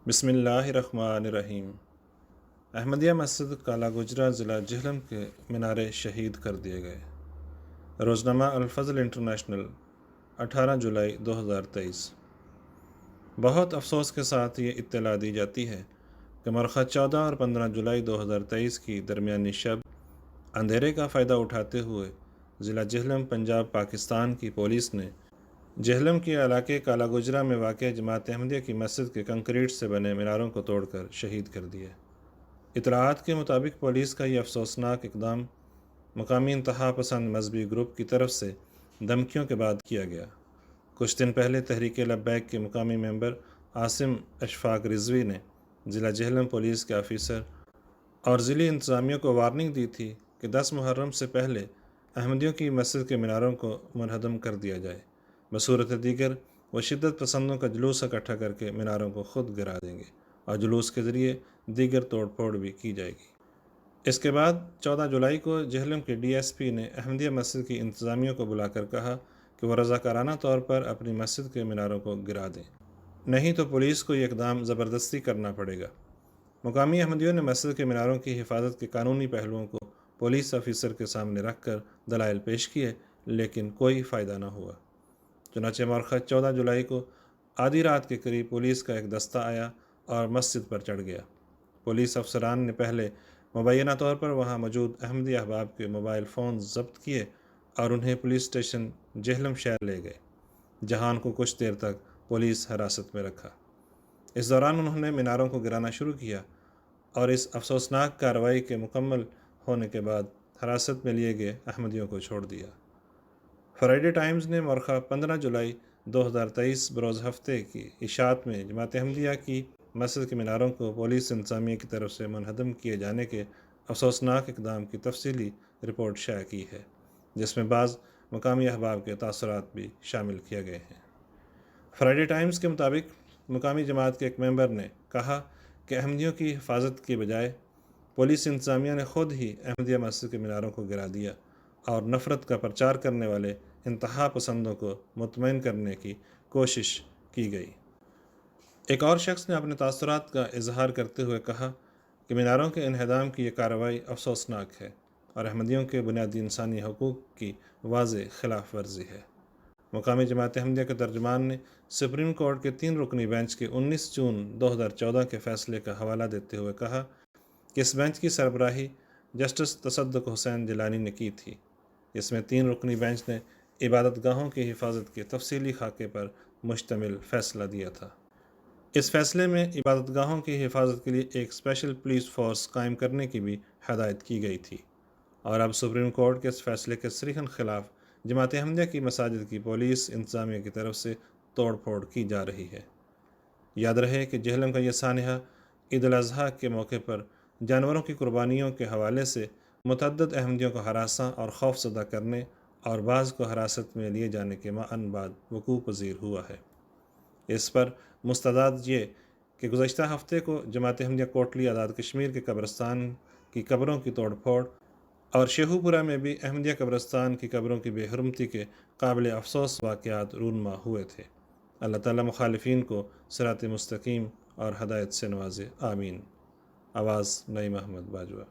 بسم اللہ الرحمن الرحیم۔ احمدیہ مسجد کالا گجرا ضلع جہلم کے مینارے شہید کر دیے گئے۔ روزنامہ الفضل انٹرنیشنل 18 جولائی 2023۔ بہت افسوس کے ساتھ یہ اطلاع دی جاتی ہے کہ مورخہ 14 اور 15 جولائی 2023 کی درمیانی شب اندھیرے کا فائدہ اٹھاتے ہوئے ضلع جہلم پنجاب پاکستان کی پولیس نے جہلم کے علاقے کالا گجرا میں واقع جماعت احمدیہ کی مسجد کے کنکریٹ سے بنے میناروں کو توڑ کر شہید کر دیا۔ اطلاعات کے مطابق پولیس کا یہ افسوسناک اقدام مقامی انتہا پسند مذہبی گروپ کی طرف سے دھمکیوں کے بعد کیا گیا۔ کچھ دن پہلے تحریک لبیک کے مقامی ممبر عاصم اشفاق رضوی نے ضلع جہلم پولیس کے آفیسر اور ضلعی انتظامیہ کو وارننگ دی تھی کہ 10 محرم سے پہلے احمدیوں کی مسجد کے میناروں کو منہدم کر دیا جائے، بصورت دیگر وہ شدت پسندوں کا جلوس اکٹھا کر کے میناروں کو خود گرا دیں گے اور جلوس کے ذریعے دیگر توڑ پھوڑ بھی کی جائے گی۔ اس کے بعد 14 جولائی کو جہلم کے ڈی ایس پی نے احمدیہ مسجد کی انتظامیہ کو بلا کر کہا کہ وہ رضاکارانہ طور پر اپنی مسجد کے میناروں کو گرا دیں، نہیں تو پولیس کو یہ اقدام زبردستی کرنا پڑے گا۔ مقامی احمدیوں نے مسجد کے میناروں کی حفاظت کے قانونی پہلوؤں کو پولیس آفیسر کے سامنے رکھ کر دلائل پیش کیے، لیکن کوئی فائدہ نہ ہوا۔ چنانچہ مورخہ 14 جولائی کو آدھی رات کے قریب پولیس کا ایک دستہ آیا اور مسجد پر چڑھ گیا۔ پولیس افسران نے پہلے مبینہ طور پر وہاں موجود احمدی احباب کے موبائل فونز ضبط کیے اور انہیں پولیس اسٹیشن جہلم شہر لے گئے، جہاں ان کو کچھ دیر تک پولیس حراست میں رکھا۔ اس دوران انہوں نے میناروں کو گرانا شروع کیا اور اس افسوسناک کارروائی کے مکمل ہونے کے بعد حراست میں لیے گئے احمدیوں کو چھوڑ دیا۔ فرائیڈے ٹائمز نے مورخہ 15 جولائی 2023 بروز ہفتے کی اشاعت میں جماعت احمدیہ کی مسجد کے میناروں کو پولیس انتظامیہ کی طرف سے منہدم کیے جانے کے افسوسناک اقدام کی تفصیلی رپورٹ شائع کی ہے، جس میں بعض مقامی احباب کے تاثرات بھی شامل کیے گئے ہیں۔ فرائیڈے ٹائمز کے مطابق مقامی جماعت کے ایک ممبر نے کہا کہ احمدیوں کی حفاظت کے بجائے پولیس انتظامیہ نے خود ہی احمدیہ مسجد کے میناروں کو گرا دیا اور نفرت کا پرچار کرنے والے انتہا پسندوں کو مطمئن کرنے کی کوشش کی گئی۔ ایک اور شخص نے اپنے تاثرات کا اظہار کرتے ہوئے کہا کہ میناروں کے انہدام کی یہ کارروائی افسوسناک ہے اور احمدیوں کے بنیادی انسانی حقوق کی واضح خلاف ورزی ہے۔ مقامی جماعت احمدیہ کے ترجمان نے سپریم کورٹ کے 3 رکنی بینچ کے 19 جون 2014 کے فیصلے کا حوالہ دیتے ہوئے کہا کہ اس بینچ کی سربراہی جسٹس تصدق حسین جیلانی نے کی تھی۔ اس میں 3 رکنی بینچ نے عبادت گاہوں کی حفاظت کے تفصیلی خاکے پر مشتمل فیصلہ دیا تھا۔ اس فیصلے میں عبادت گاہوں کی حفاظت کے لیے ایک اسپیشل پولیس فورس قائم کرنے کی بھی ہدایت کی گئی تھی، اور اب سپریم کورٹ کے اس فیصلے کے صریحاً خلاف جماعت احمدیہ کی مساجد کی پولیس انتظامیہ کی طرف سے توڑ پھوڑ کی جا رہی ہے۔ یاد رہے کہ جہلم کا یہ سانحہ عید الاضحیٰ کے موقع پر جانوروں کی قربانیوں کے حوالے سے متعدد احمدیوں کو ہراساں اور خوف زدہ کرنے اور بعض کو حراست میں لیے جانے کے ماہ بعد وقوع پذیر ہوا ہے۔ اس پر مستند یہ کہ گزشتہ ہفتے کو جماعت احمدیہ کوٹلی آزاد کشمیر کے قبرستان کی قبروں کی توڑ پھوڑ اور شیخو پورہ میں بھی احمدیہ قبرستان کی قبروں کی بے حرمتی کے قابل افسوس واقعات رونما ہوئے تھے۔ اللہ تعالیٰ مخالفین کو صراط مستقیم اور ہدایت سے نوازے، آمین۔ آواز نعیم احمد باجوہ۔